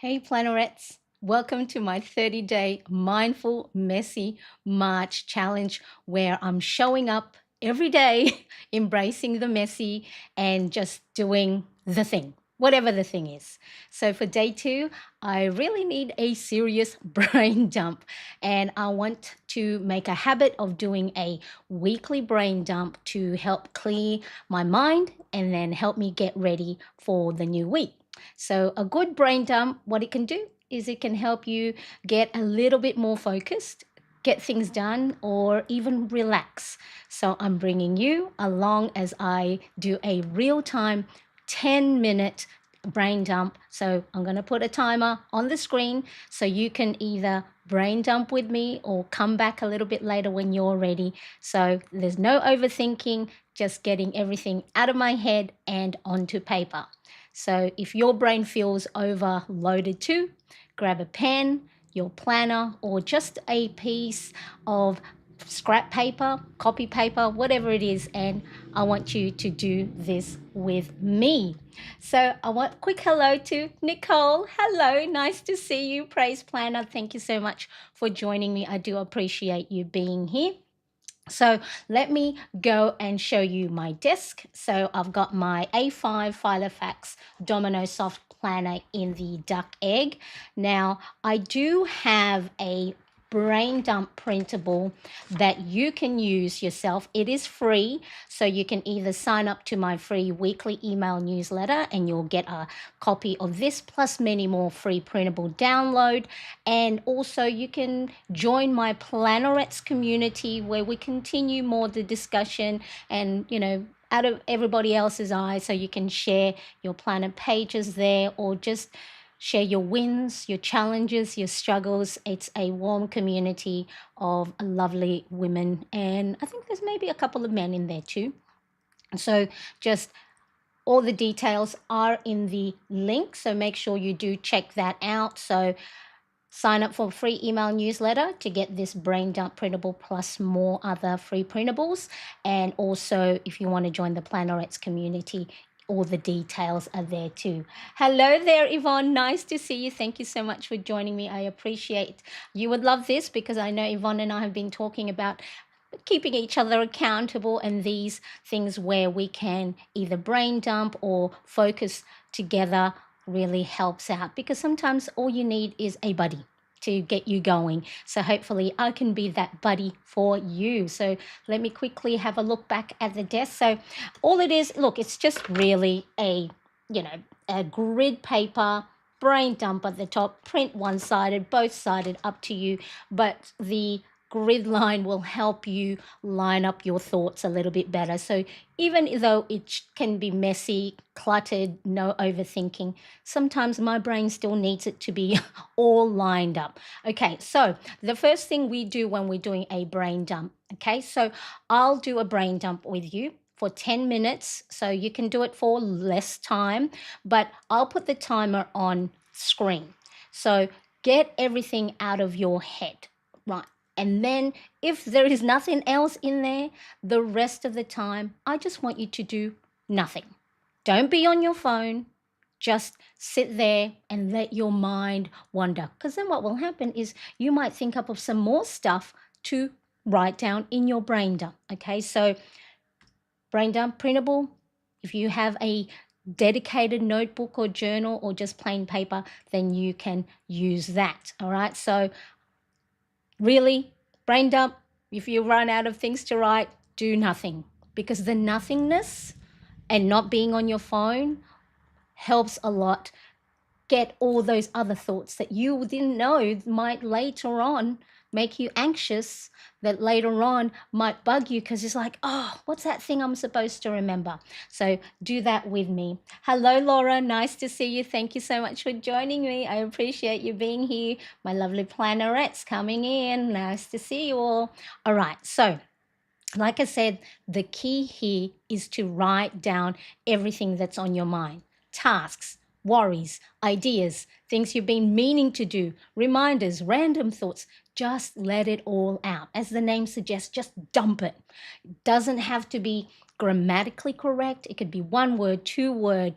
Hey, Plannerets. Welcome to my 30-day Mindful Messy March challenge where I'm showing up every day, embracing the messy and just doing the thing, whatever the thing is. So for day 2, I really need a serious brain dump, and I want to make a habit of doing a weekly brain dump to help clear my mind and then help me get ready for the new week. So, a good brain dump, what it can do is it can help you get a little bit more focused, get things done, or even relax. So, I'm bringing you along as I do a real time 10-minute brain dump. So, I'm going to put a timer on the screen so you can either brain dump with me or come back a little bit later when you're ready. So, there's no overthinking, just getting everything out of my head and onto paper. So if your brain feels overloaded too, grab a pen, your planner, or just a piece of scrap paper, copy paper, whatever it is, and I want you to do this with me. So I want quick hello to Nicole. Hello, nice to see you, Praise Planner. Thank you so much for joining me. I do appreciate you being here. So let me go and show you my desk. So I've got my A5 Filofax Domino Soft Planner in the duck egg. Now I do have a brain dump printable that you can use yourself. It is free, so you can either sign up to my free weekly email newsletter and you'll get a copy of this plus many more free printable download, and also you can join my Plannerets community where we continue more the discussion and out of everybody else's eyes, so you can share your planner pages there or just share your wins, your challenges, your struggles. It's a warm community of lovely women, and I think there's maybe a couple of men in there too. So just all the details are in the link, so make sure you do check that out. So sign up for a free email newsletter to get this brain dump printable plus more other free printables. And also, if you want to join the Plannerets community, all the details are there too. Hello there, Yvonne. Nice to see you. Thank you so much for joining me. I appreciate you would love this because I know Yvonne and I have been talking about keeping each other accountable and these things where we can either brain dump or focus together really helps out, because sometimes all you need is a buddy to get you going. So hopefully I can be that buddy for you. So let me quickly have a look back at the desk. So all it is, look, it's just really a grid paper brain dump at the top, print one-sided, both-sided, up to you, but the grid line will help you line up your thoughts a little bit better. So even though it can be messy, cluttered, no overthinking, sometimes my brain still needs it to be all lined up. Okay, so the first thing we do when we're doing a brain dump, okay, so I'll do a brain dump with you for 10 minutes. So you can do it for less time, but I'll put the timer on screen. So get everything out of your head, right? And then if there is nothing else in there, the rest of the time, I just want you to do nothing. Don't be on your phone. Just sit there and let your mind wander. Because then what will happen is you might think up of some more stuff to write down in your brain dump. Okay, so brain dump printable. If you have a dedicated notebook or journal or just plain paper, then you can use that. All right, so really, brain dump, if you run out of things to write, do nothing, because the nothingness and not being on your phone helps a lot get all those other thoughts that you didn't know might later on make you anxious, that later on might bug you because it's like, oh, what's that thing I'm supposed to remember? So do that with me. Hello, Laura. Nice to see you. Thank you so much for joining me. I appreciate you being here. My lovely plannerettes coming in. Nice to see you all. All right. So like I said, the key here is to write down everything that's on your mind. Tasks, worries, ideas, things you've been meaning to do, reminders, random thoughts. Just let it all out. As the name suggests, just dump it. It doesn't have to be grammatically correct. It could be one word, two word,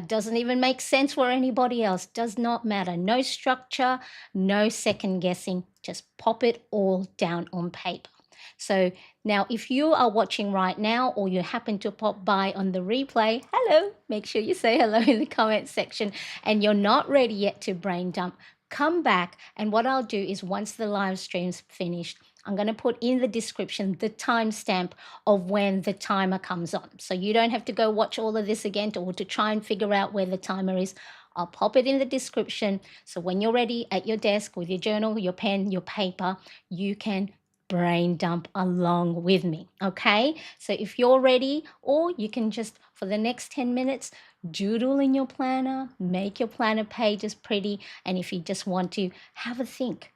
doesn't even make sense for anybody else. Does not matter. No structure, no second guessing. Just pop it all down on paper. So now if you are watching right now or you happen to pop by on the replay, hello, make sure you say hello in the comment section, and you're not ready yet to brain dump, come back, and what I'll do is once the live stream's finished, I'm going to put in the description the timestamp of when the timer comes on. So you don't have to go watch all of this again or to try and figure out where the timer is. I'll pop it in the description. So when you're ready at your desk with your journal, your pen, your paper, you can brain dump along with me. Okay? So if you're ready, or you can just, for the next 10 minutes, doodle in your planner, make your planner pages pretty. And if you just want to have a think,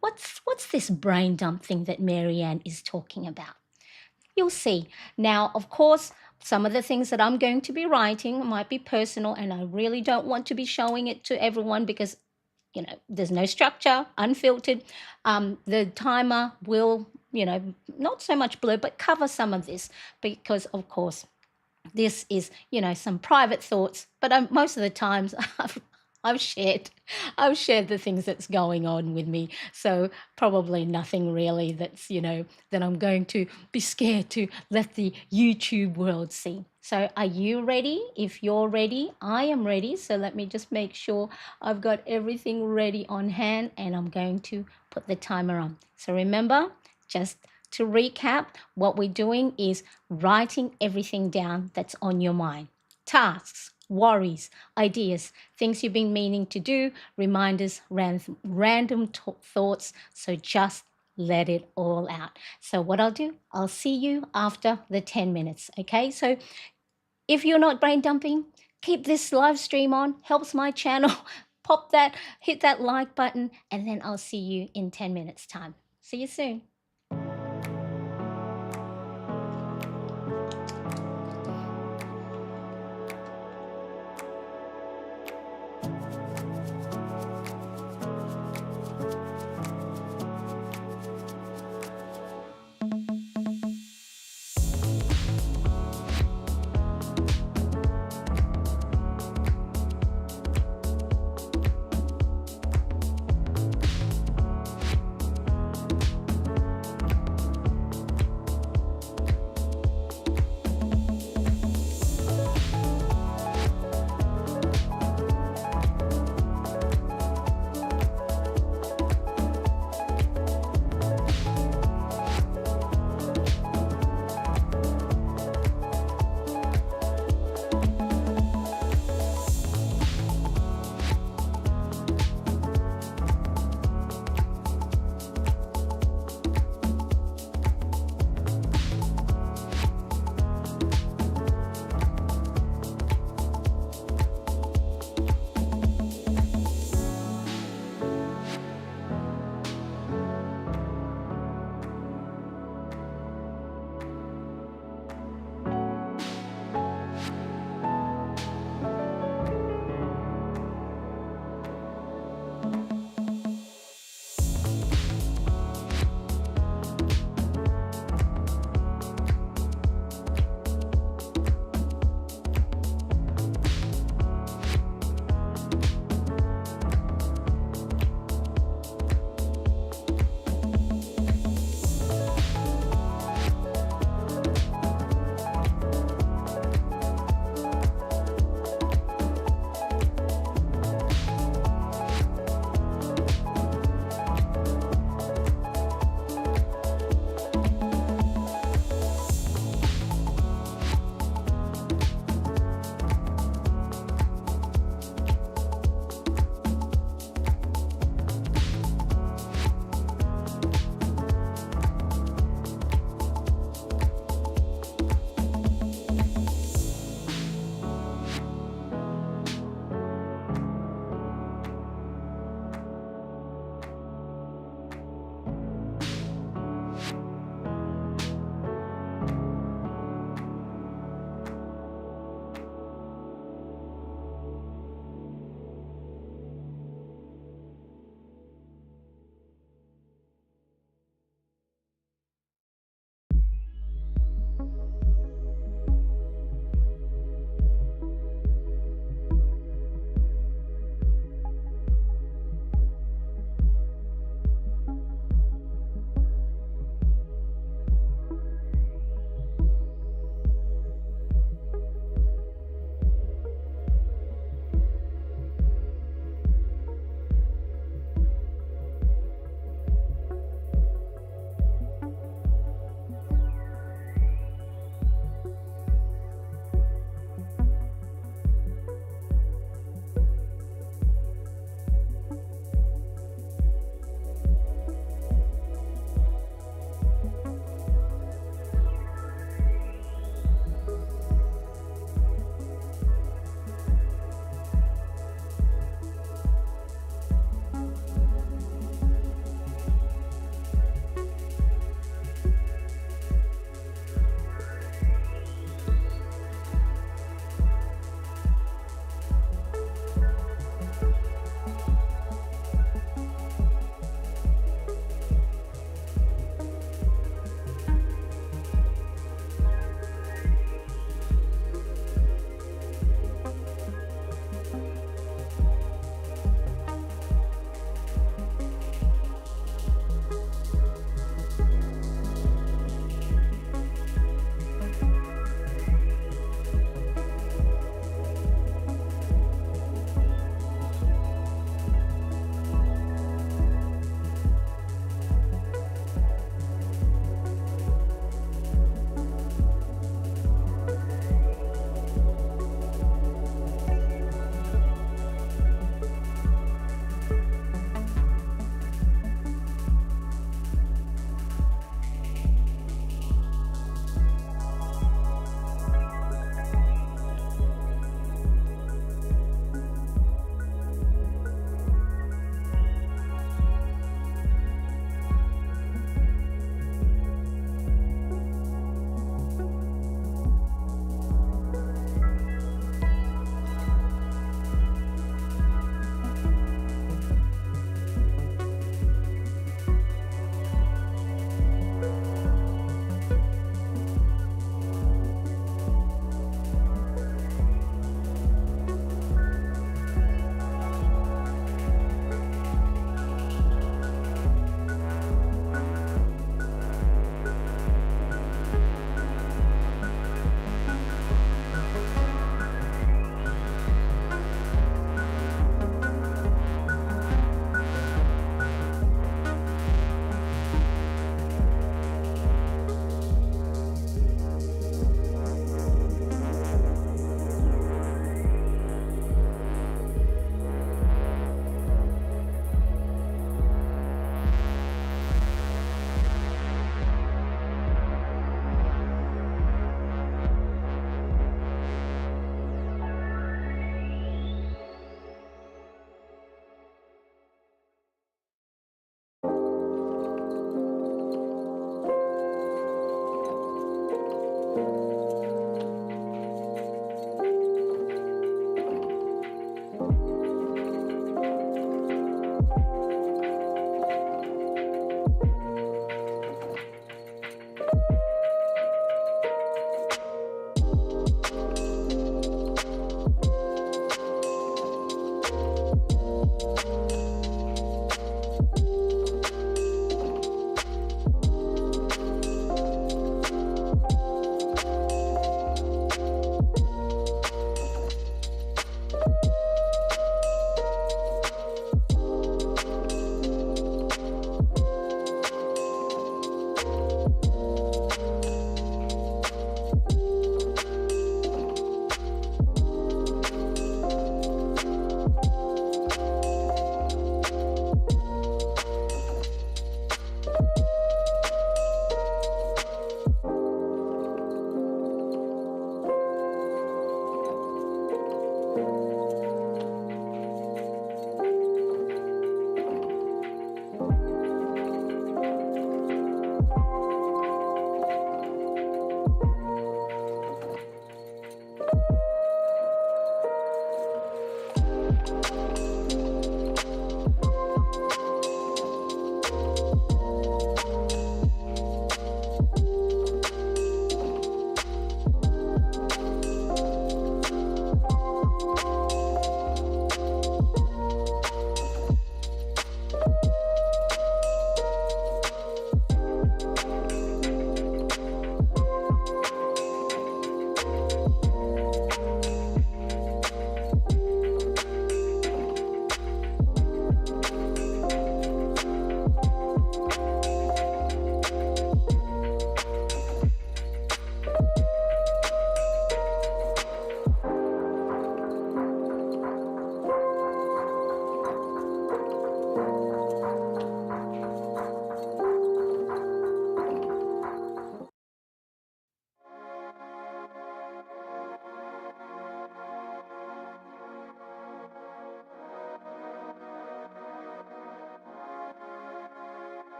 what's this brain dump thing that Marianne is talking about? You'll see. Now, of course, some of the things that I'm going to be writing might be personal, and I really don't want to be showing it to everyone because, there's no structure, unfiltered. The timer will, not so much blur, but cover some of this because, of course, this is, some private thoughts, but most of the times I've shared I've shared the things that's going on with me. So probably nothing really that's, that I'm going to be scared to let the YouTube world see. So are you ready? If you're ready, I am ready. So let me just make sure I've got everything ready on hand, and I'm going to put the timer on. So remember, just to recap, what we're doing is writing everything down that's on your mind. Tasks, worries, ideas, things you've been meaning to do, reminders, random thoughts. So just let it all out. So what I'll do, I'll see you after the 10 minutes. Okay, so if you're not brain dumping, keep this live stream on, helps my channel. Hit that like button, and then I'll see you in 10 minutes time. See you soon.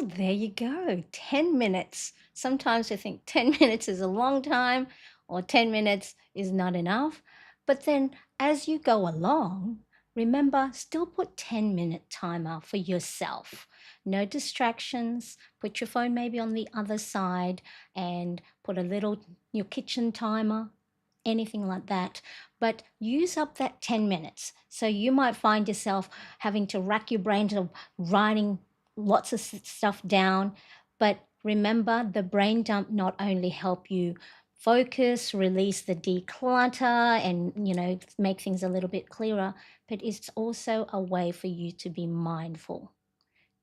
Well, there you go. 10 minutes. Sometimes I think 10 minutes is a long time or 10 minutes is not enough. But then as you go along, remember, still put 10-minute timer for yourself. No distractions. Put your phone maybe on the other side and put a little your kitchen timer, anything like that. But use up that 10 minutes. So you might find yourself having to rack your brain to writing lots of stuff down. But remember, the brain dump not only help you focus, release the declutter, and make things a little bit clearer, but it's also a way for you to be mindful,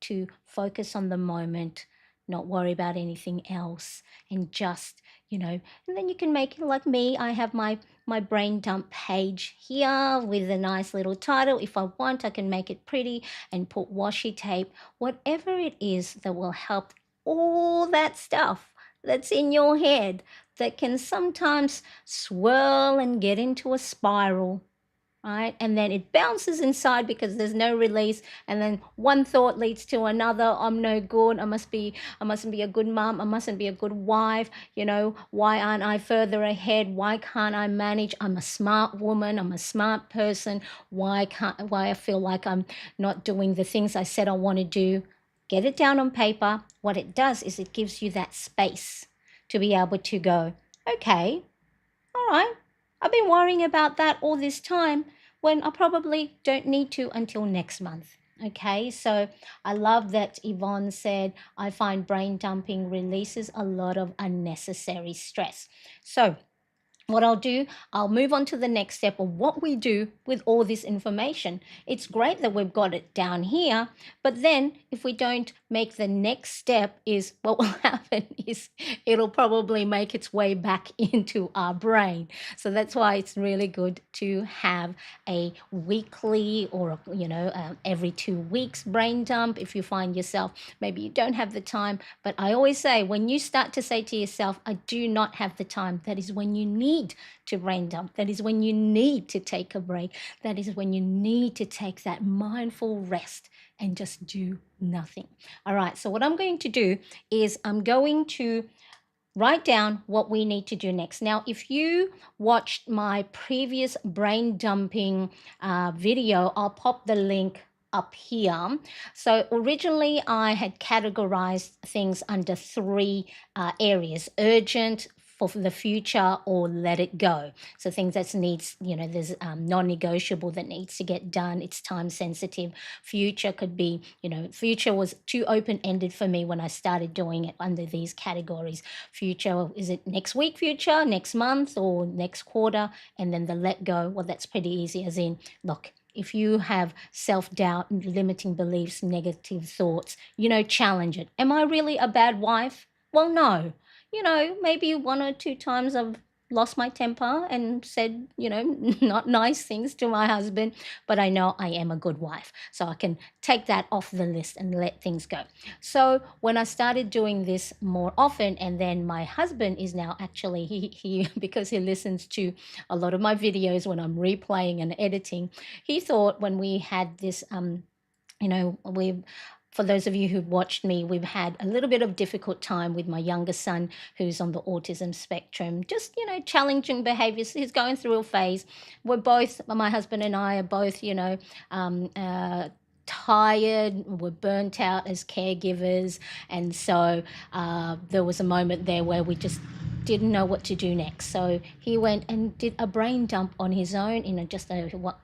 to focus on the moment, not worry about anything else, and just, and then you can make it like me. I have my brain dump page here with a nice little title. If I want, I can make it pretty and put washi tape, whatever it is that will help all that stuff that's in your head that can sometimes swirl and get into a spiral, right? And then it bounces inside because there's no release. And then one thought leads to another. I'm no good. I mustn't be a good mom. I mustn't be a good wife. Why aren't I further ahead? Why can't I manage? I'm a smart woman. I'm a smart person. Why I feel like I'm not doing the things I said I want to do? Get it down on paper. What it does is it gives you that space to be able to go, okay, all right, I've been worrying about that all this time when I probably don't need to until next month. Okay, so I love that Yvonne said, I find brain dumping releases a lot of unnecessary stress. So, what I'll do, I'll move on to the next step of what we do with all this information. It's great that we've got it down here, but then if we don't make the next step, is what will happen is it'll probably make its way back into our brain. So that's why it's really good to have a weekly or every 2 weeks brain dump. If you find yourself maybe you don't have the time, but I always say when you start to say to yourself, I do not have the time, that is when you need to brain dump. That is when you need to take a break. That is when you need to take that mindful rest and just do nothing. All right, so what I'm going to do is I'm going to write down what we need to do next. Now, if you watched my previous brain dumping video, I'll pop the link up here. So originally I had categorized things under three areas: urgent, for the future, or let it go. So things that needs, there's non-negotiable that needs to get done. It's time sensitive. Future could be, future was too open-ended for me when I started doing it under these categories. Future, is it next week future, next month, or next quarter? And then the let go, well, that's pretty easy, as in, look, if you have self-doubt, limiting beliefs, negative thoughts, challenge it. Am I really a bad wife? Well, no. Maybe 1 or 2 times I've lost my temper and said, not nice things to my husband, but I know I am a good wife. So I can take that off the list and let things go. So when I started doing this more often, and then my husband is now actually, he because he listens to a lot of my videos when I'm replaying and editing, he thought when we had this, we've for those of you who've watched me, we've had a little bit of difficult time with my younger son who's on the autism spectrum, just, challenging behaviors. He's going through a phase. We're both, my husband and I are both, um, uh, tired, we're burnt out as caregivers. And so there was a moment there where we just didn't know what to do next. So he went and did a brain dump on his own,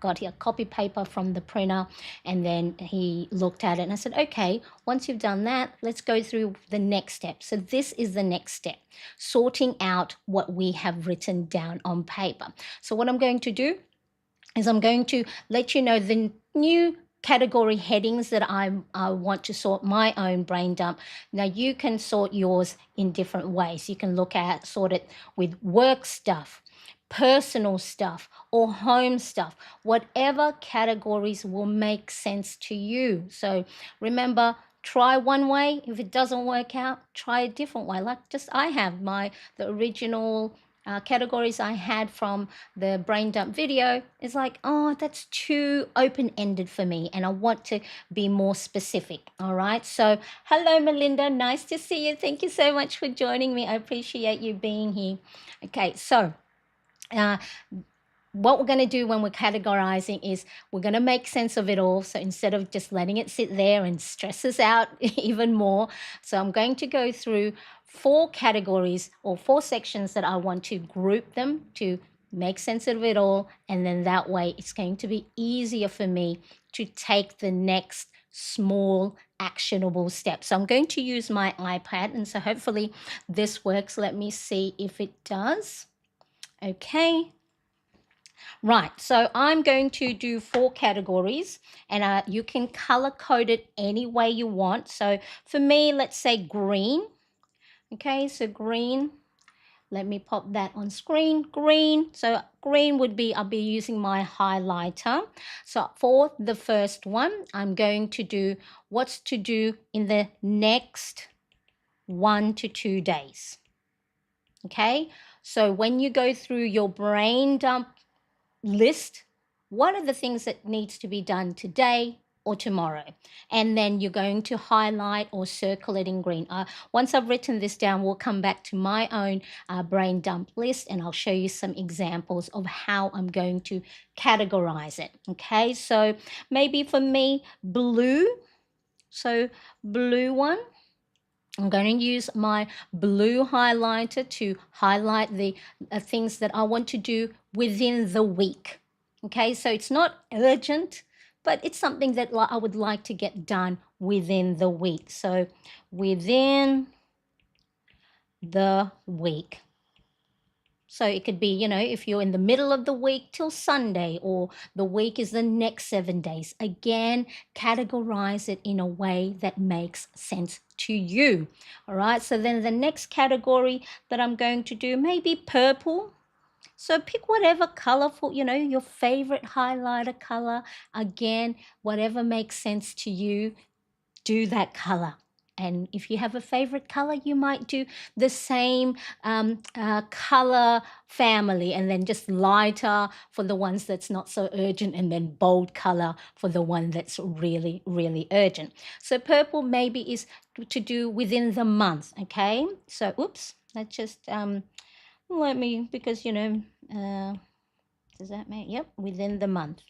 got a copy paper from the printer, and then he looked at it and I said, okay, once you've done that, let's go through the next step. So this is the next step, sorting out what we have written down on paper. So what I'm going to do is I'm going to let you know the new category headings that I want to sort my own brain dump. Now you can sort yours in different ways. You can sort it with work stuff, personal stuff, or home stuff, whatever categories will make sense to you. So remember, try one way. If it doesn't work out, try a different way. Like just I have the original categories I had from the brain dump video is like, oh, that's too open-ended for me and I want to be more specific. All right. So hello, Melinda. Nice to see you. Thank you so much for joining me. I appreciate you being here. Okay. So uh, what we're going to do when we're categorizing is we're going to make sense of it all. So instead of just letting it sit there and stress us out even more, so I'm going to go through 4 categories or 4 sections that I want to group them to make sense of it all. And then that way it's going to be easier for me to take the next small actionable step. So I'm going to use my iPad, and so hopefully this works. Let me see if it does. Okay. Right, so I'm going to do 4 categories, and you can color code it any way you want. So for me, let's say green. Okay, so green. Let me pop that on screen. Green. So green would be, I'll be using my highlighter. So for the first one, I'm going to do what's to do in the next 1 to 2 days. Okay, so when you go through your brain dump list, what are the things that needs to be done today or tomorrow, and then you're going to highlight or circle it in green. Once I've written this down, we'll come back to my own brain dump list, and I'll show you some examples of how I'm going to categorize it. Okay, so maybe for me, blue. So blue one, I'm going to use my blue highlighter to highlight the things that I want to do within the week. Okay, so it's not urgent, but it's something that I would like to get done within the week. So within the week. So it could be, if you're in the middle of the week till Sunday, or the week is the next 7 days. Again, categorize it in a way that makes sense to you. All right. So then the next category that I'm going to do may be purple. So pick whatever colorful, your favorite highlighter color. Again, whatever makes sense to you, do that color. And if you have a favorite color, you might do the same color family, and then just lighter for the ones that's not so urgent, and then bold color for the one that's really, really urgent. So purple maybe is to do within the month. Okay. So, oops, let's just let me, because, does that make, yep, within the month.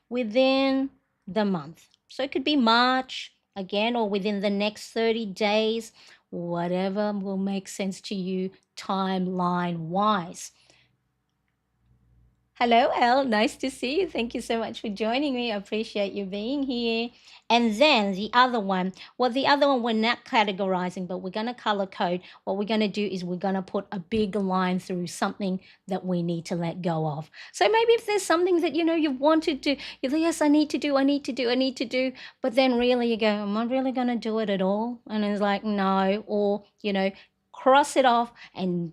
Within the month. So it could be March, again, or within the next 30 days, whatever will make sense to you timeline wise. Hello, Elle. Nice to see you. Thank you so much for joining me. I appreciate you being here. And then the other one, we're not categorizing, but we're going to color code. What we're going to do is we're going to put a big line through something that we need to let go of. So maybe if there's something that, you wanted to, you're like, yes, I need to do. But then really you go, am I really going to do it at all? And it's like, no. Or, cross it off and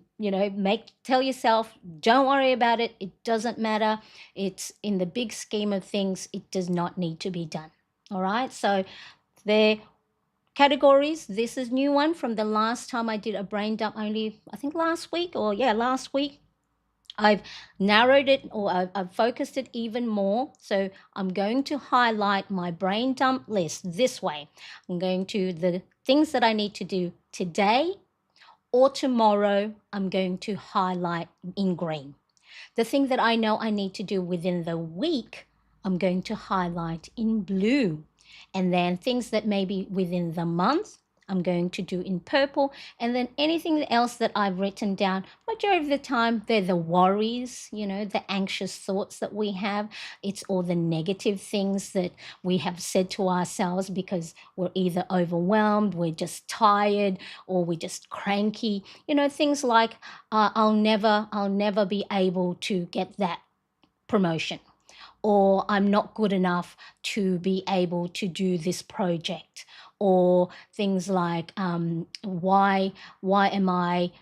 tell yourself, don't worry about it, it doesn't matter, it's in the big scheme of things, it does not need to be done. All right, so the categories, this is new one from the last time I did a brain dump, only I think last week. I've narrowed it, or I've focused it even more. So I'm going to highlight my brain dump list this way. I'm going to the things that I need to do today or tomorrow, I'm going to highlight in green. The thing that I know I need to do within the week, I'm going to highlight in blue. And then things that may be within the month, I'm going to do in purple. And then anything else that I've written down, majority of the time, they're the worries, the anxious thoughts that we have. It's all the negative things that we have said to ourselves because we're either overwhelmed, we're just tired, or we're just cranky. Things like, I'll never be able to get that promotion, or I'm not good enough to be able to do this project, or things like, why am I,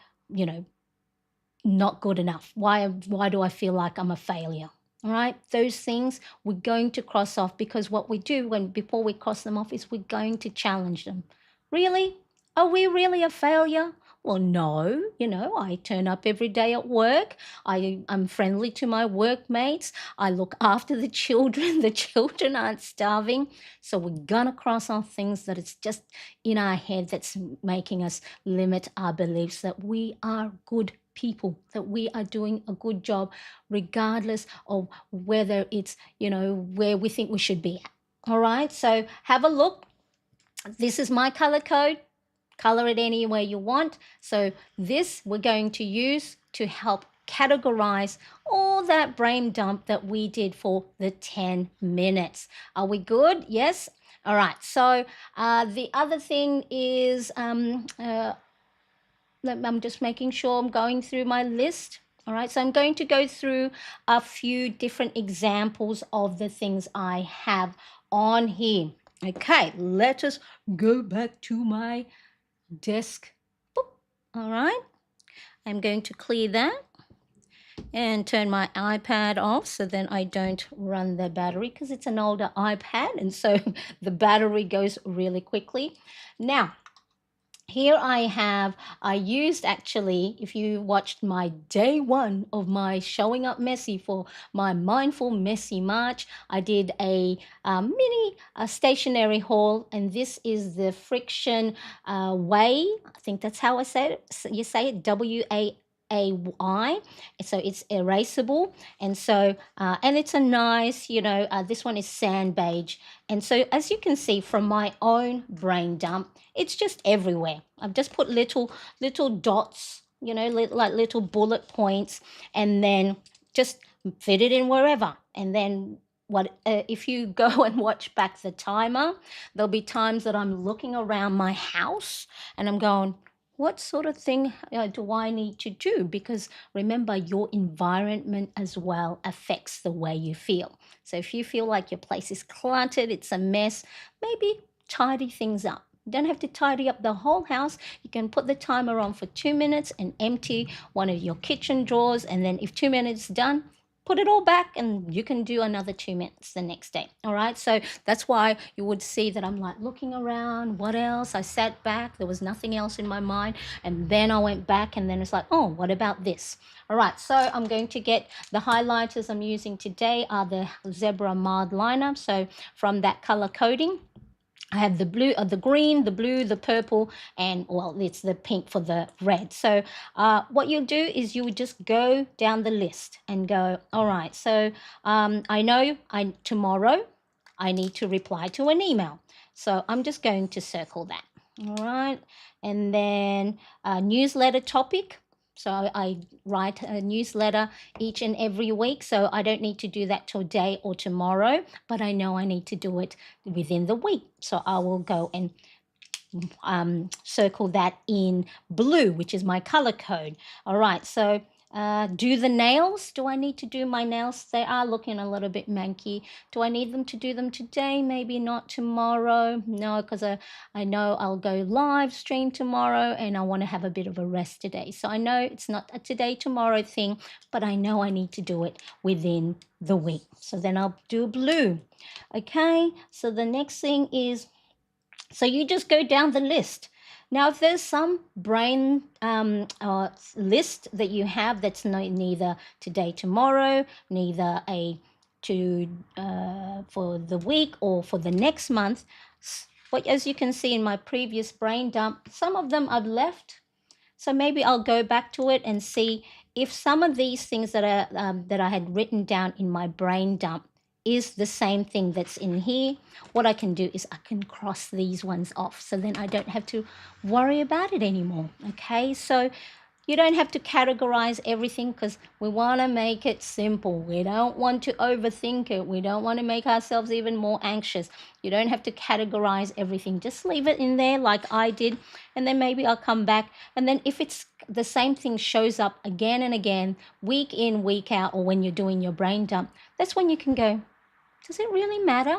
not good enough? Why do I feel like I'm a failure? All right, those things we're going to cross off, because what we do before we cross them off is we're going to challenge them. Really? Are we really a failure? Well, no, I turn up every day at work. I'm friendly to my workmates. I look after the children. The children aren't starving. So we're gonna cross off things that it's just in our head that's making us limit our beliefs that we are good people, that we are doing a good job, regardless of whether it's, where we think we should be at. All right, so have a look. This is my color code. Color it any way you want. So this we're going to use to help categorize all that brain dump that we did for the 10 minutes. Are we good? Yes? All right. So the other thing is I'm just making sure I'm going through my list. All right, so I'm going to go through a few different examples of the things I have on here. Okay, let us go back to my desk. Boop. All right, I'm going to clear that and turn my iPad off so then I don't run the battery because it's an older iPad and so the battery goes really quickly. Now, here I used actually, if you watched my day one of my showing up messy for my mindful messy March, I did a mini stationery haul, and this is the friction way. I think that's how I say it. You say it, WAY. So it's erasable, and so and it's a nice, this one is sand beige, and so as you can see from my own brain dump, it's just everywhere. I've just put little dots, like little bullet points, and then just fit it in wherever. And then what if you go and watch back the timer, there'll be times that I'm looking around my house and I'm going, what sort of thing do I need to do? Because remember, your environment as well affects the way you feel. So if you feel like your place is cluttered, it's a mess, maybe tidy things up. You don't have to tidy up the whole house. You can put the timer on for 2 minutes and empty one of your kitchen drawers. And then if 2 minutes done, put it all back and you can do another 2 minutes the next day. All right, so that's why you would see that I'm like looking around. What else? I sat back, there was nothing else in my mind, and then I went back and then it's like, oh, what about this? All right, so I'm going to get the highlighters I'm using today are the Zebra Mild Liner, so from that color coding. I have the blue, the green, the blue, the purple, and well, it's the pink for the red. So what you'll do is you would just go down the list and go, all right, so I know tomorrow I need to reply to an email. So I'm just going to circle that. All right. And then newsletter topic. So I write a newsletter each and every week. So I don't need to do that today or tomorrow, but I know I need to do it within the week. So I will go and circle that in blue, which is my color code. All right, so do the nails. Do I need to do my nails? They are looking a little bit manky. Do I need them to do them today? Maybe not tomorrow. No, because I know I'll go live stream tomorrow and I want to have a bit of a rest today. So I know it's not a today tomorrow thing, but I know I need to do it within the week. So then I'll do blue. Okay, so the next thing is, so you just go down the list. Now, if there's some brain list that you have that's neither today, tomorrow, neither a to for the week or for the next month, but as you can see in my previous brain dump, some of them I've left. So maybe I'll go back to it and see if some of these things that I had written down in my brain dump is the same thing that's in here. What I can do is I can cross these ones off so then I don't have to worry about it anymore. Okay, so you don't have to categorize everything because we want to make it simple. We don't want to overthink it. We don't want to make ourselves even more anxious. You don't have to categorize everything. Just leave it in there like I did, and then maybe I'll come back. And then if it's the same thing shows up again and again, week in, week out, or when you're doing your brain dump, that's when you can go, does it really matter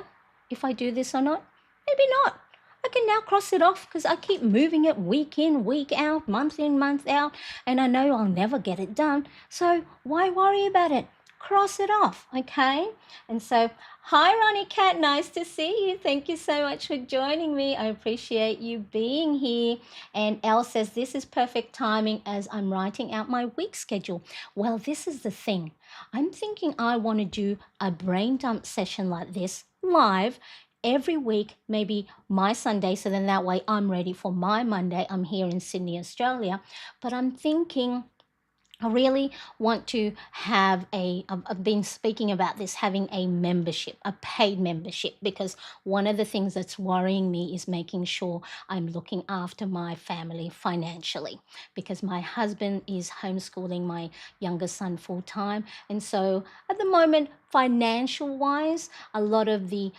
if I do this or not? Maybe not. I can now cross it off because I keep moving it week in, week out, month in, month out, and I know I'll never get it done. So why worry about it? cross it off, okay? And so, hi, Ronnie Cat, nice to see you. Thank you so much for joining me. I appreciate you being here. And Elle says, this is perfect timing as I'm writing out my week schedule. Well, this is the thing. I'm thinking I want to do a brain dump session like this live every week, maybe my Sunday, so then that way I'm ready for my Monday. I'm here in Sydney, Australia, but I'm thinking I really want to have I've been speaking about this, having a membership, a paid membership, because one of the things that's worrying me is making sure I'm looking after my family financially, because my husband is homeschooling my younger son full time. And so at the moment, financial wise, a lot of the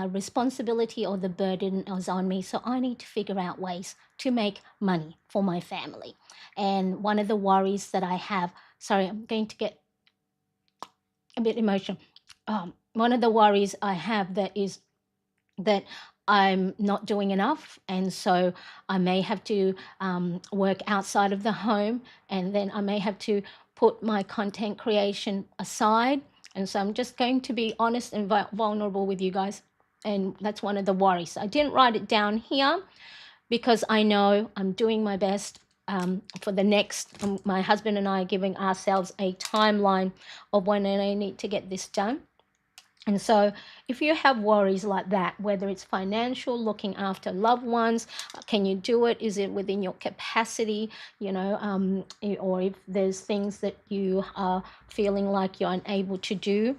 responsibility or the burden is on me. So I need to figure out ways to make money for my family. And one of the worries that I have, sorry, I'm going to get a bit emotional. One of the worries I have that is that I'm not doing enough. And so I may have to work outside of the home, and then I may have to put my content creation aside. And so I'm just going to be honest and vulnerable with you guys. And that's one of the worries. I didn't write it down here because I know I'm doing my best for the next. My husband and I are giving ourselves a timeline of when I need to get this done. And so, if you have worries like that, whether it's financial, looking after loved ones, can you do it? Is it within your capacity? Or if there's things that you are feeling like you're unable to do,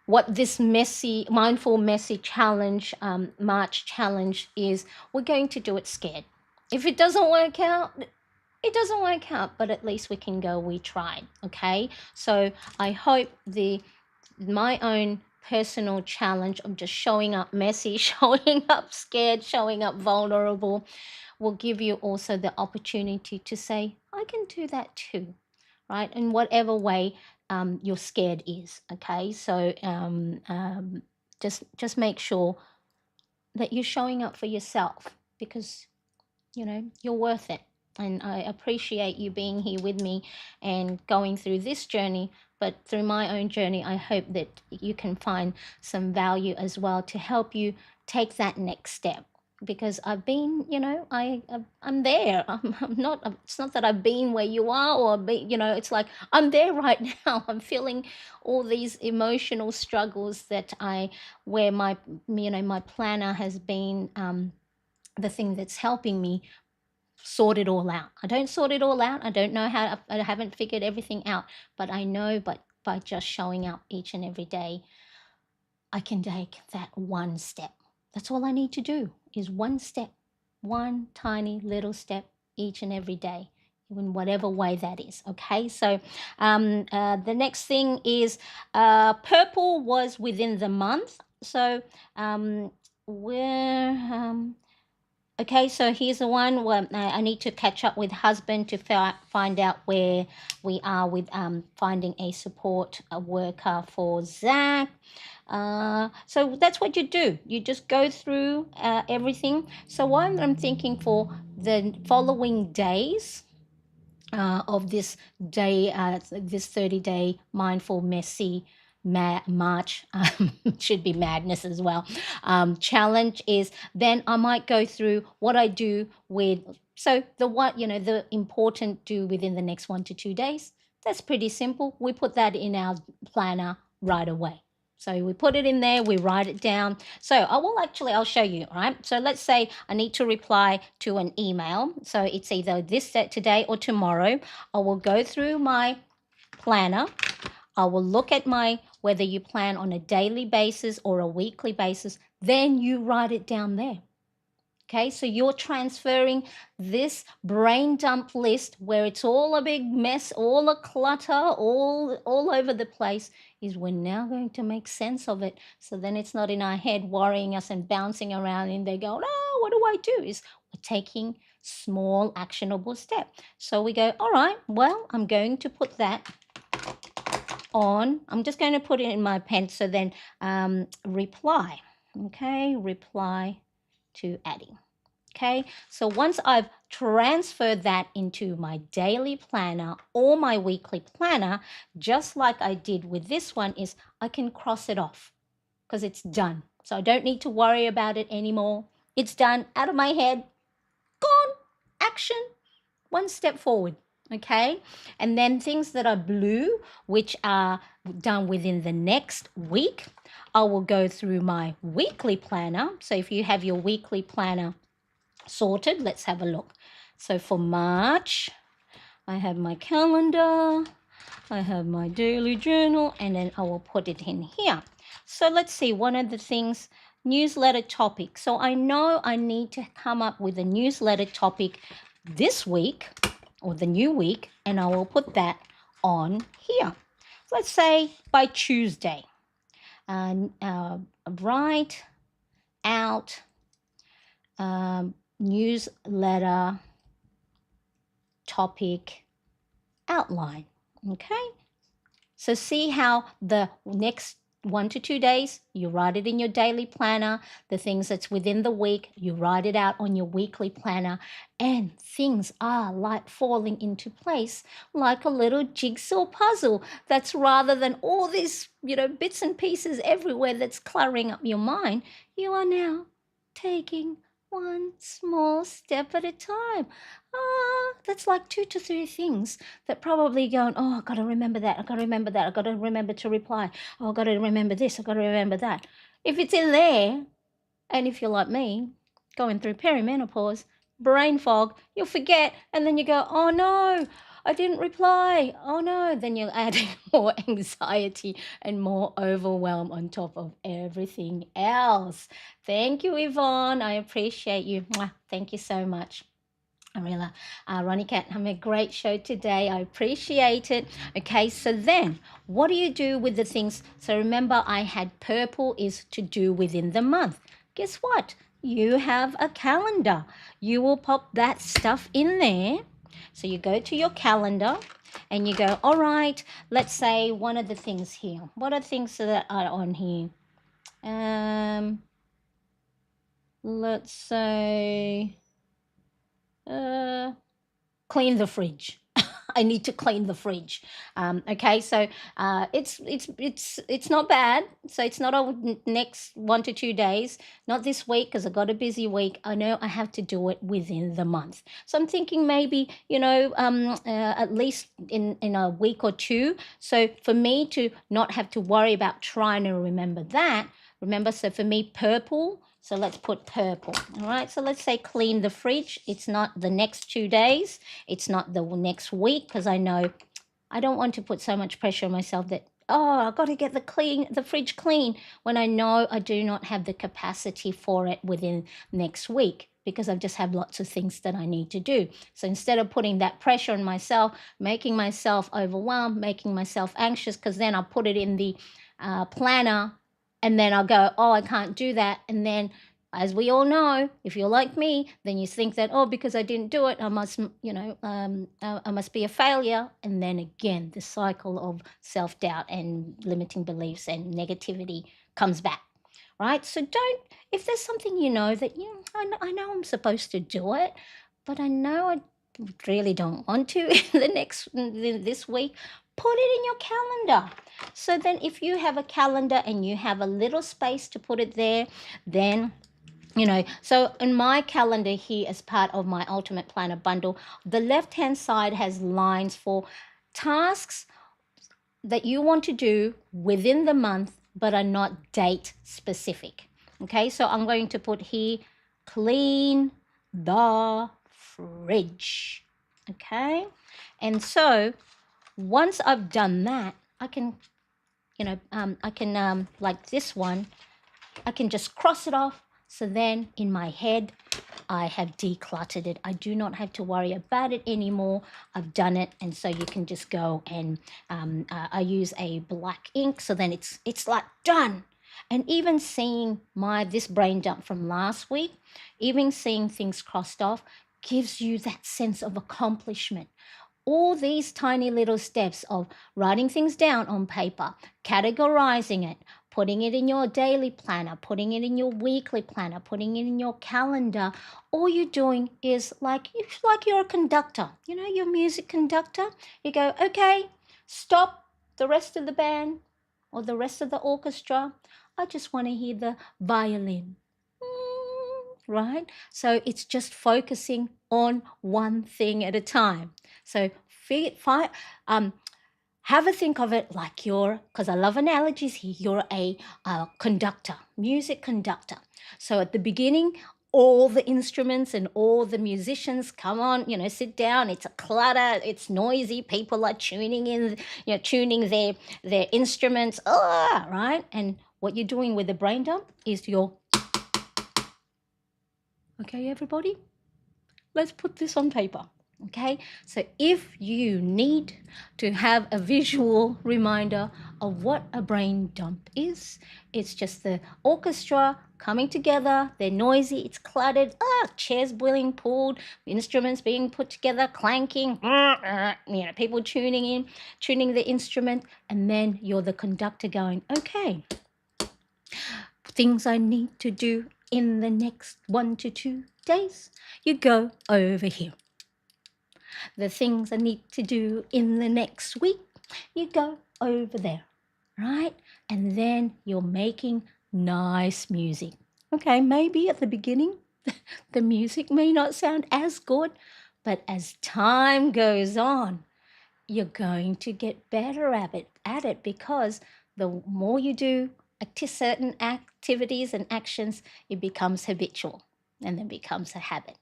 what this mindful messy challenge, March challenge is, we're going to do it scared. If it doesn't work out, it doesn't work out, but at least we can go, we tried. Okay, so I hope my own personal challenge of just showing up messy, showing up scared, showing up vulnerable will give you also the opportunity to say, I can do that too, right? In whatever way your scared is. Okay, so just make sure that you're showing up for yourself, because you're worth it. And I appreciate you being here with me and going through this journey. But through my own journey, I hope that you can find some value as well to help you take that next step. Because I've been, I'm there. I'm not. It's not that I've been where you are, or it's like I'm there right now. I'm feeling all these emotional struggles where my planner has been the thing that's helping me sort it all out. I don't sort it all out. I don't know how, I haven't figured everything out, but I know, but by just showing up each and every day, I can take that one step. That's all I need to do is one step, one tiny little step each and every day, in whatever way that is. Okay, so the next thing is purple was within the month. So we're okay, so here's the one where I need to catch up with husband to find out where we are with finding a support worker for Zach. So that's what you do. You just go through everything. So what I'm thinking for the following days of this day, this 30-day mindful, messy, March, should be madness as well, challenge is, then I might go through what I do with, so the important do within the next 1 to 2 days. That's pretty simple. We put that in our planner right away. So we put it in there, we write it down. So I'll show you, all right? So let's say I need to reply to an email. So it's either today or tomorrow. I will go through my planner. I will look at whether you plan on a daily basis or a weekly basis, then you write it down there. Okay, so you're transferring this brain dump list where it's all a big mess, all a clutter, all over the place, is we're now going to make sense of it. So then it's not in our head worrying us and bouncing around and they go, oh, what do I do? Is we're taking small actionable step. So we go, all right, well, I'm going to put that on. I'm just going to put it in my pen. So then reply. Okay, reply to Addie. Okay, so once I've transferred that into my daily planner or my weekly planner, just like I did with this one, is I can cross it off because it's done. So I don't need to worry about it anymore. It's done, out of my head, gone, action, one step forward. Okay, and then things that are blue, which are done within the next week, I will go through my weekly planner. So if you have your weekly planner sorted, let's have a look. So for March, I have my calendar, I have my daily journal, and then I will put it in here. So let's see, one of the things, newsletter topic. So I know I need to come up with a newsletter topic this week or the new week, and I will put that on here. Let's say by Tuesday. Write out newsletter topic outline. Okay, so see how the next 1 to 2 days you write it in your daily planner, the things that's within the week you write it out on your weekly planner, and things are like falling into place like a little jigsaw puzzle. That's rather than all these bits and pieces everywhere that's cluttering up your mind. You are now taking one small step at a time. That's like 2 to 3 things that probably going, oh, I've got to remember that. I've got to remember that. I've got to remember to reply. Oh, I've got to remember this. I've got to remember that. If it's in there, and if you're like me, going through perimenopause, brain fog, you'll forget. And then you go, oh no, I didn't reply. Oh no. Then you're adding more anxiety and more overwhelm on top of everything else. Thank you, Yvonne. I appreciate you. Mwah. Thank you so much. Arilla, Ronnie Cat, having a great show today. I appreciate it. Okay, so then what do you do with the things? So remember, I had purple is to do within the month. Guess what? You have a calendar. You will pop that stuff in there. So you go to your calendar and you go, all right, let's say one of the things here. What are things that are on here? Let's say clean the fridge. I need to clean the fridge. Okay, so it's not bad. So it's not a next 1 to 2 days, not this week because I got a busy week. I know I have to do it within the month. So I'm thinking maybe at least in a week or two. So for me to not have to worry about trying to remember that. Remember, so for me, purple. So let's put purple. All right. So let's say clean the fridge. It's not the next 2 days. It's not the next week because I know I don't want to put so much pressure on myself that, oh, I've got to get the fridge clean when I know I do not have the capacity for it within next week because I just have lots of things that I need to do. So instead of putting that pressure on myself, making myself overwhelmed, making myself anxious, because then I'll put it in the planner and then I'll go, oh, I can't do that. And then, as we all know, if you're like me, then you think that, oh, because I didn't do it, I must, I must be a failure. And then again, the cycle of self-doubt and limiting beliefs and negativity comes back, right? So don't, if there's something that, I know I'm supposed to do it, but I know I really don't want to this week, put it in your calendar. So then if you have a calendar and you have a little space to put it there, then so in my calendar here as part of my Ultimate Planner bundle, the left hand side has lines for tasks that you want to do within the month but are not date specific. Okay, so I'm going to put here clean the fridge. Okay, and so once I've done that, I can like this one, I can just cross it off. So then in my head, I have decluttered it. I do not have to worry about it anymore. I've done it. And so you can just go and I use a black ink. So then it's like done. And even seeing this brain dump from last week, even seeing things crossed off gives you that sense of accomplishment. All these tiny little steps of writing things down on paper, categorizing it, putting it in your daily planner, putting it in your weekly planner, putting it in your calendar. All you're doing is it's like you're a conductor, your music conductor. You go, okay, stop the rest of the band or the rest of the orchestra. I just want to hear the violin. Right? So it's just focusing on one thing at a time. So have a think of it like because I love analogies here, you're a conductor, music conductor. So at the beginning, all the instruments and all the musicians come on, sit down. It's a clutter, it's noisy. People are tuning in, tuning their instruments, right? And what you're doing with the brain dump is okay, everybody, let's put this on paper. Okay, so if you need to have a visual reminder of what a brain dump is, it's just the orchestra coming together. They're noisy, it's cluttered, chairs being pulled, instruments being put together, clanking, people tuning in, tuning the instrument, and then you're the conductor going, okay, things I need to do in the next 1 to 2 days, you go over here. The things I need to do in the next week, you go over there, right? And then you're making nice music. Okay, maybe at the beginning, the music may not sound as good, but as time goes on, you're going to get better at it because the more you do certain activities and actions, it becomes habitual and then becomes a habit.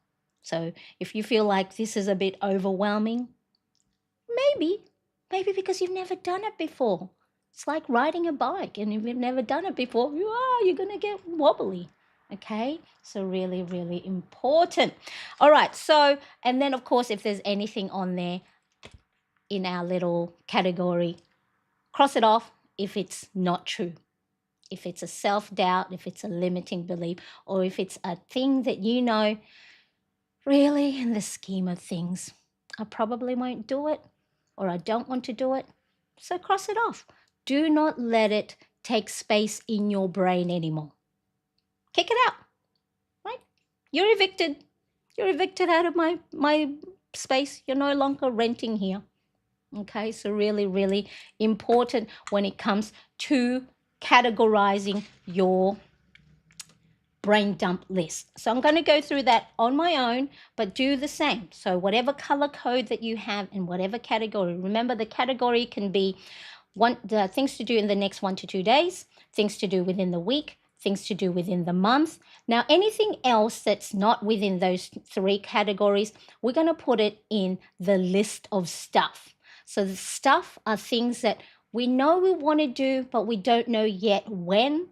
So if you feel like this is a bit overwhelming, maybe because you've never done it before. It's like riding a bike, and if you've never done it before, you're going to get wobbly. Okay, so really, really important. All right, so, and then of course, if there's anything on there in our little category, cross it off if it's not true. If it's a self-doubt, if it's a limiting belief, or if it's a thing that really, in the scheme of things, I probably won't do it, or I don't want to do it. So cross it off. Do not let it take space in your brain anymore. Kick it out, right? You're evicted. You're evicted out of my space. You're no longer renting here. Okay, so really, really important when it comes to categorizing your brain dump list. So I'm going to go through that on my own, but do the same. So whatever color code that you have in whatever category, remember the category can be the things to do in the next 1 to 2 days, things to do within the week, things to do within the month. Now, anything else that's not within those 3 categories, we're going to put it in the list of stuff. So the stuff are things that we know we want to do, but we don't know yet when,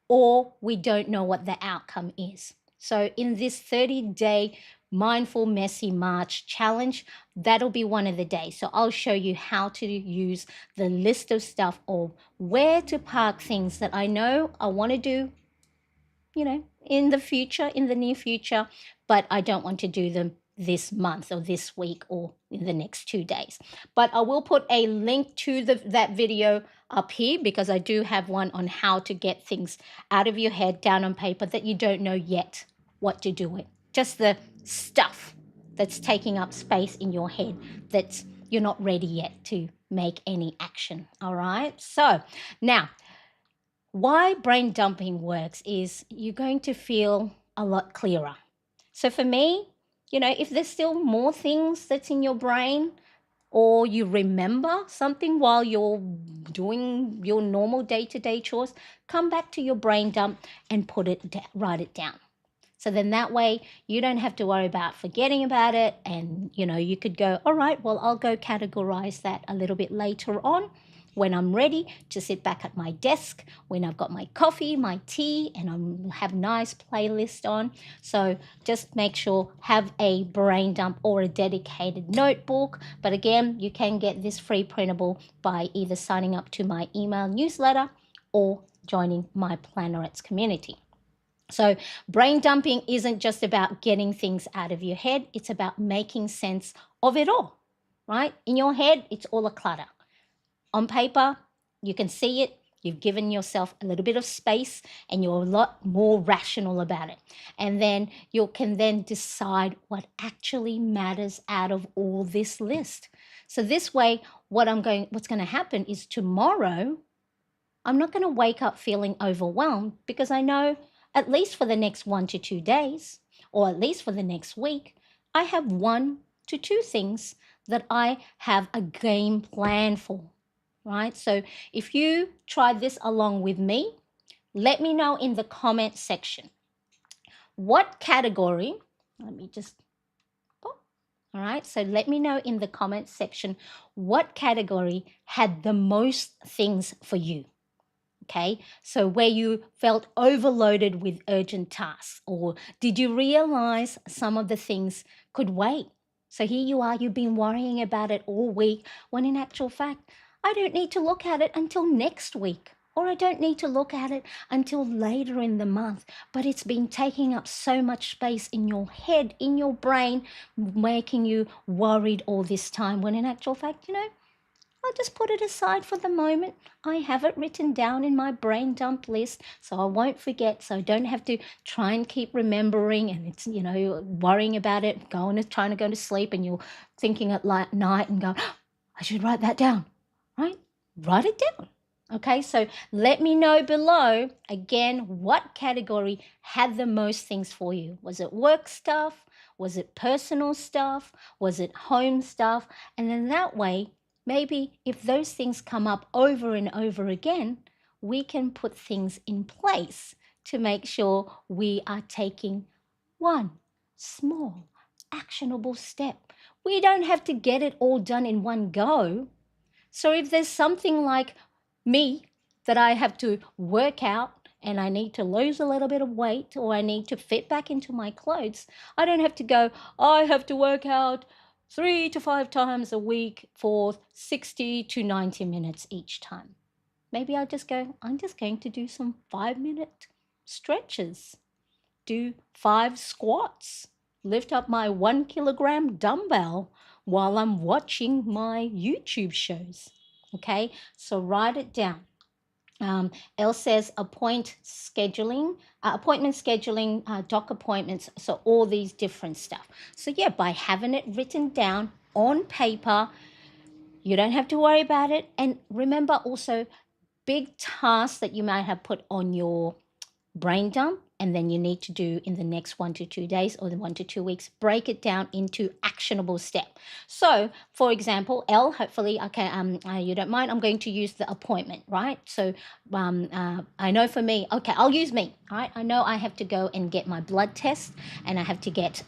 or we don't know what the outcome is. So in this 30-day Mindful Messy March challenge, that'll be one of the days. So I'll show you how to use the list of stuff or where to park things that I know I want to do, in the near future, but I don't want to do them this month or this week or in the next 2 days. But I will put a link to that video up here because I do have one on how to get things out of your head down on paper that you don't know yet what to do with. Just the stuff that's taking up space in your head that you're not ready yet to make any action. All right. So now, why brain dumping works is you're going to feel a lot clearer. So for me, if there's still more things that's in your brain, or you remember something while you're doing your normal day-to-day chores, come back to your brain dump and write it down. So then that way you don't have to worry about forgetting about it, and you could go, all right, well, I'll go categorize that a little bit later on when I'm ready to sit back at my desk, when I've got my coffee, my tea, and I have nice playlist on. So just make sure, have a brain dump or a dedicated notebook. But again, you can get this free printable by either signing up to my email newsletter or joining my Plannerets community. So brain dumping isn't just about getting things out of your head. It's about making sense of it all, right? In your head, it's all a clutter. On paper, you can see it. You've given yourself a little bit of space and you're a lot more rational about it. And then you can then decide what actually matters out of all this list. So this way, what's going to happen is tomorrow, I'm not going to wake up feeling overwhelmed because I know at least for the next 1 to 2 days, or at least for the next week, I have 1 to 2 things that I have a game plan for, right? So if you try this along with me, let me know in the comment section what category, let me just, all right, so let me know in the comment section what category had the most things for you. Okay, so where you felt overloaded with urgent tasks, or did you realize some of the things could wait? So here you are, you've been worrying about it all week, when in actual fact, I don't need to look at it until next week, or I don't need to look at it until later in the month, but it's been taking up so much space in your head, in your brain, making you worried all this time, when in actual fact, I'll just put it aside for the moment. I have it written down in my brain dump list so I won't forget, so I don't have to try and keep remembering and it's, worrying about it, trying to go to sleep and you're thinking at night and go, I should write that down, right? Write it down. Okay, so let me know below again what category had the most things for you. Was it work stuff? Was it personal stuff? Was it home stuff? And then that way, maybe if those things come up over and over again, we can put things in place to make sure we are taking one small, actionable step. We don't have to get it all done in one go. So if there's something like me that I have to work out and I need to lose a little bit of weight or I need to fit back into my clothes, I don't have to go, I have to work out 3 to 5 times a week for 60 to 90 minutes each time. Maybe I'll just go, I'm just going to do some 5-minute stretches, do 5 squats, lift up my 1 kilogram dumbbell while I'm watching my YouTube shows. Okay, so write it down. Elle says appointment scheduling, doc appointments, so all these different stuff. So yeah, by having it written down on paper, you don't have to worry about it. And remember also big tasks that you might have put on your brain dump and then you need to do in the next 1 to 2 days or the 1 to 2 weeks, break it down into actionable step. So for example, L, hopefully, okay, you don't mind, I'm going to use the appointment, right? So I know for me, okay, I'll use me, right? I know I have to go and get my blood test and I have to get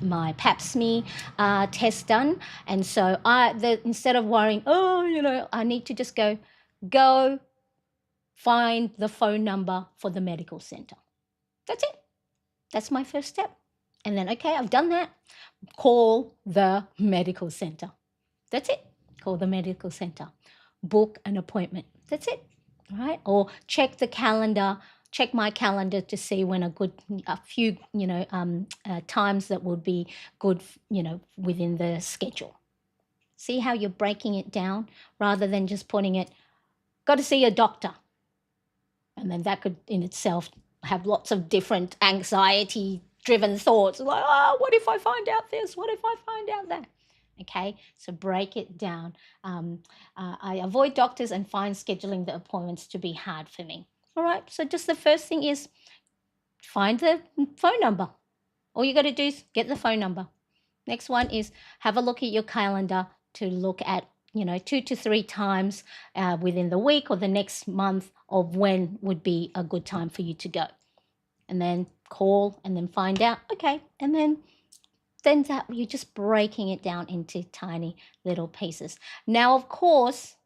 my pap smear test done. And so instead of worrying, I need to just go find the phone number for the medical center. That's it. That's my first step. And then, okay, I've done that. Call the medical center. That's it. Call the medical center. Book an appointment. That's it. All right. Or check the calendar. Check my calendar to see when a few times that would be good, within the schedule. See how you're breaking it down rather than just putting it, got to see a doctor. And then that could in itself have lots of different anxiety-driven thoughts like, what if I find out this? What if I find out that? Okay, so break it down. I avoid doctors and find scheduling the appointments to be hard for me. All right, so just the first thing is find the phone number. All you got to do is get the phone number. Next one is have a look at your calendar to look at 2 to 3 times within the week or the next month of when would be a good time for you to go. And then call and then find out, okay, and then that you're just breaking it down into tiny little pieces. Now, of course,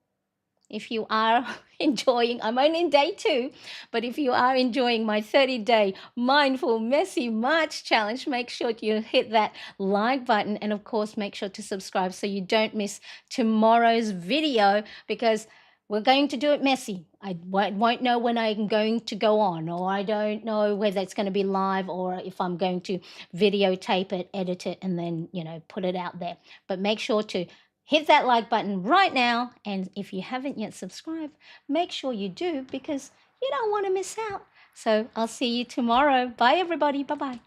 if you are enjoying, I'm only in day 2, but if you are enjoying my 30-day mindful messy March challenge, make sure you hit that like button and of course make sure to subscribe so you don't miss tomorrow's video, because we're going to do it messy. I won't know when I'm going to go on, or I don't know whether it's going to be live or if I'm going to videotape it, edit it, and then, put it out there. But make sure to hit that like button right now. And if you haven't yet subscribed, make sure you do because you don't want to miss out. So I'll see you tomorrow. Bye, everybody. Bye-bye.